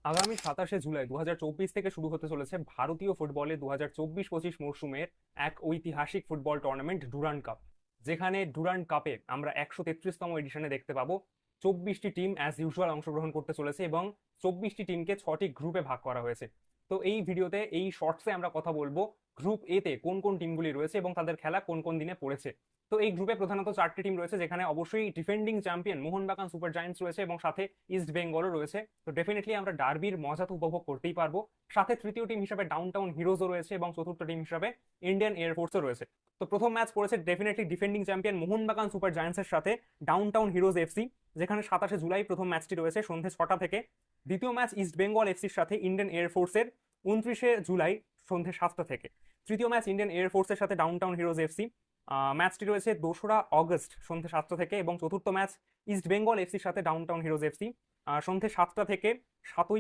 আগামী 27শে জুলাই 2024 থেকে শুরু হতে চলেছে ভারতীয় ফুটবলে 2024-25 মরশুমের এক ঐতিহাসিক ফুটবল টুর্নামেন্ট ডুরান্ড কাপ। যেখানে ডুরান্ড কাপে আমরা 133তম এডিশনে দেখতে পাবো 24টি টিম অ্যাজ ইউজুয়াল অংশগ্রহণ করতে চলেছে এবং 24টি টিমকে 6টি গ্রুপে ভাগ করা হয়েছে। তো এই ভিডিওতে এই শর্টসে আমরা কথা বলবো গ্রুপ এ তে কোন কোন টিমগুলি রয়েছে এবং তাদের খেলা কোন কোন দিনে পড়েছে। তো এই গ্রুপে প্রধানত 4টি টিম রয়েছে, যেখানে অবশ্যই defending champion Mohun Bagan super giants রয়েছে এবং সাথে ইস্ট বেঙ্গলও রয়েছে। তো ডেফিনেটলি আমরা ডার্বির মজা তো উপভোগ করতেই পারবো। সাথে তৃতীয় টিম হিসাবে ডাউনটাউন হিরোজও রয়েছে এবং চতুর্থ টিম হিসাবে ইন্ডিয়ান এয়ারফোর্সও রয়েছে। তো প্রথম ম্যাচ পড়েছে definitely defending champion Mohun Bagan super জায়ান্টসের সাথে ডাউনটাউন হিরোজ এফসি, যেখানে 27শে জুলাই প্রথম ম্যাচটি রয়েছে সন্ধ্যে 6টা থেকে। দ্বিতীয় ম্যাচ ইস্ট বেঙ্গল এফসির সাথে ইন্ডিয়ান এয়ারফোর্সের 29শে জুলাই সন্ধ্যে 7টা থেকে। তৃতীয় ম্যাচ ইন্ডিয়ান এয়ারফোর্সের সাথে ডাউনটাউন হিরোজ এফসি, ম্যাচটি রয়েছে 2রা আগস্ট সন্ধ্যে 7টা থেকে। এবং চতুর্থ ম্যাচ ইস্ট বেঙ্গল এফসির সাথে ডাউনটাউন হিরোজ এফসি, সন্ধ্যে 7টা থেকে। 7ই